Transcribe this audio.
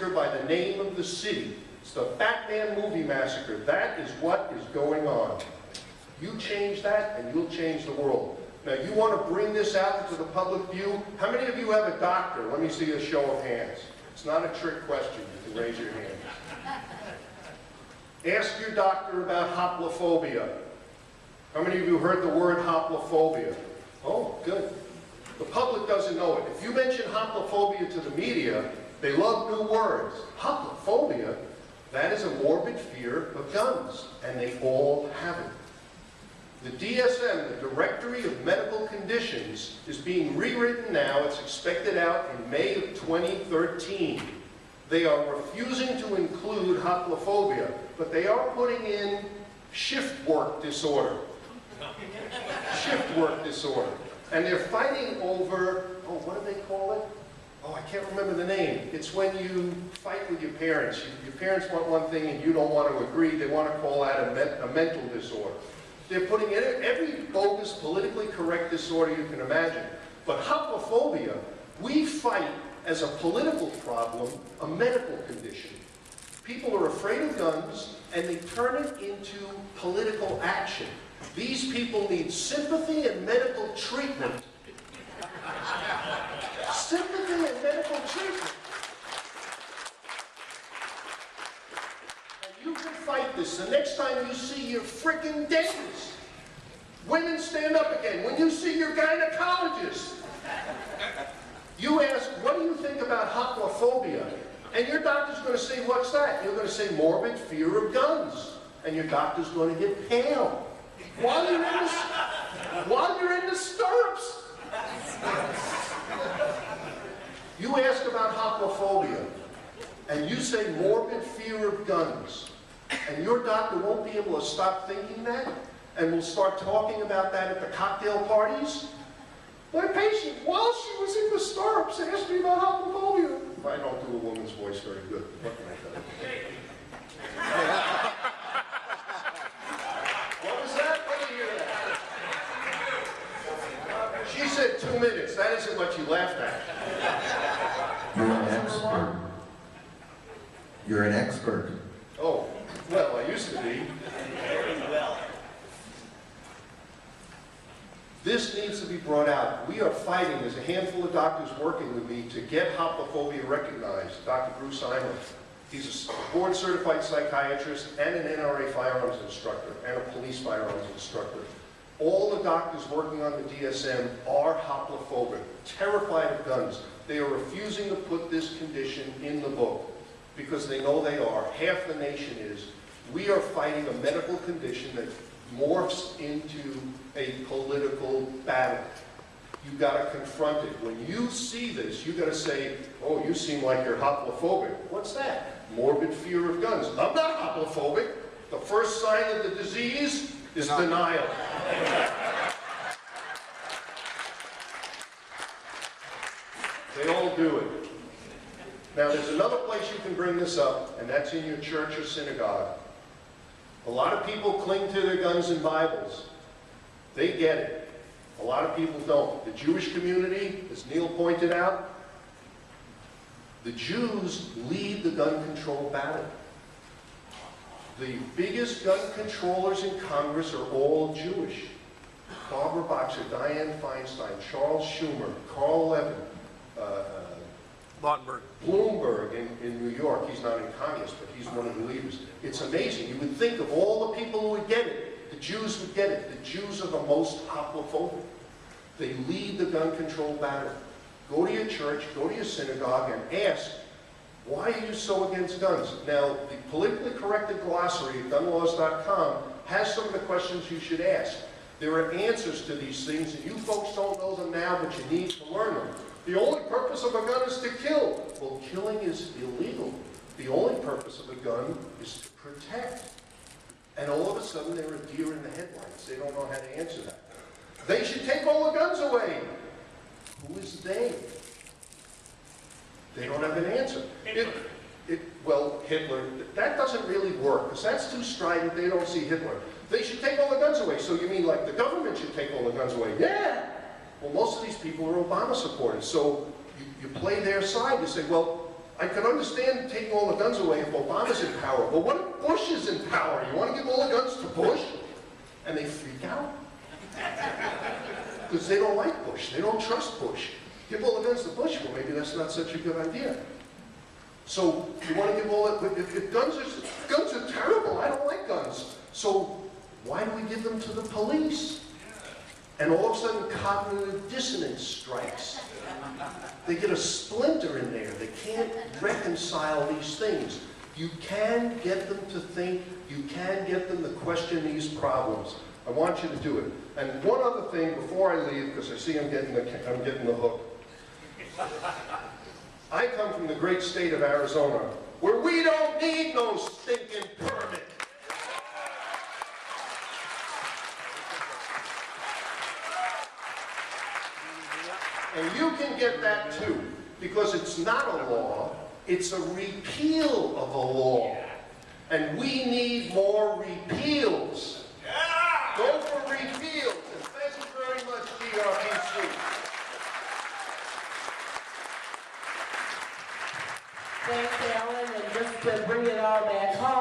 by the name of the city. It's the Batman movie massacre. That is what is going on. You change that and you'll change the world. Now you want to bring this out into the public view. How many of you have a doctor? Let me see a show of hands. It's not a trick question. You can raise your hand. Ask your doctor about hoplophobia. How many of you heard the word hoplophobia? Oh, good. The public doesn't know it. If you mention hoplophobia to the media, they love new words. Hoplophobia, that is a morbid fear of guns, and they all have it. The DSM, the Directory of Medical Conditions, is being rewritten now. It's expected out in May of 2013. They are refusing to include hoplophobia, but they are putting in shift work disorder. Shift work disorder. And they're fighting over, oh, what do they call it? Oh, I can't remember the name. It's when you fight with your parents. Your parents want one thing and you don't want to agree. They want to call that a mental disorder. They're putting in every bogus, politically correct disorder you can imagine. But hoplophobia, we fight as a political problem, a medical condition. People are afraid of guns and they turn it into political action. These people need sympathy and medical treatment. Sympathy and medical treatment. And you can fight this the next time you see your frickin' dentist. Women, stand up again. When you see your gynecologist, you ask, what do you think about hoplophobia? And your doctor's going to say, what's that? You're going to say, morbid fear of guns. And your doctor's going to get pale. While you're in the stirrups. You ask about hoplophobia, and you say morbid fear of guns, and your doctor won't be able to stop thinking that, and will start talking about that at the cocktail parties. My patient, while she was in the stirrups, asked me about hoplophobia. I don't do a woman's voice very good. What can I tell you? What was that? What did you hear that? She said 2 minutes. That isn't what you laughed at. You're an expert. You're an expert. Oh, well, I used to be. Very well. This needs to be brought out. We are fighting, there's a handful of doctors working with me to get hoplophobia recognized. Dr. Bruce Eimer. He's a board-certified psychiatrist and an NRA firearms instructor and a police firearms instructor. All the doctors working on the DSM are hoplophobic, terrified of guns. They are refusing to put this condition in the book because they know they are. Half the nation is. We are fighting a medical condition that morphs into a political battle. You've got to confront it. When you see this, you've got to say, oh, you seem like you're hoplophobic. What's that? Morbid fear of guns. I'm not hoplophobic. The first sign of the disease is denial. They all do it. Now, there's another place you can bring this up, and that's in your church or synagogue. A lot of people cling to their guns and Bibles. They get it. A lot of people don't. The Jewish community, as Neil pointed out, the Jews lead the gun control battle. The biggest gun controllers in Congress are all Jewish. Barbara Boxer, Dianne Feinstein, Charles Schumer, Carl Levin, Bloomberg in New York. He's not in Congress, but he's one of the leaders. It's amazing. You would think of all the people who would get it, the Jews would get it. The Jews are the most hoplophobic. They lead the gun control battle. Go to your church, go to your synagogue, and ask, why are you so against guns? Now, the politically corrected glossary at gunlaws.com has some of the questions you should ask. There are answers to these things, and you folks don't know them now, but you need to learn them. The only purpose of a gun is to kill. Well, killing is illegal. The only purpose of a gun is to protect. And all of a sudden, they're a deer in the headlights. They don't know how to answer that. They should take all the guns away. Who is they? They don't have an answer. Well, Hitler, that doesn't really work, because that's too strident. They don't see Hitler. They should take all the guns away. So you mean like the government should take all the guns away? Yeah! Well, most of these people are Obama supporters, so you play their side. You say, well, I can understand taking all the guns away if Obama's in power, but what if Bush is in power? You want to give all the guns to Bush? And they freak out. Because they don't like Bush. They don't trust Bush. Give all the guns to Bush, well, maybe that's not such a good idea. So you want to give all that, if guns are terrible, I don't like guns. So why do we give them to the police? And all of a sudden cognitive dissonance strikes. They get a splinter in there. They can't reconcile these things. You can get them to think. You can get them to question these problems. I want you to do it. And one other thing before I leave, because I see I'm getting the hook. I come from the great state of Arizona, where we don't need no stinking permit. And you can get that too, because it's not a law, it's a repeal of a law. And we need more repeals. Go for repeals, and thank you very much, GRPC. Thanks, Alan, and just to bring it all back home.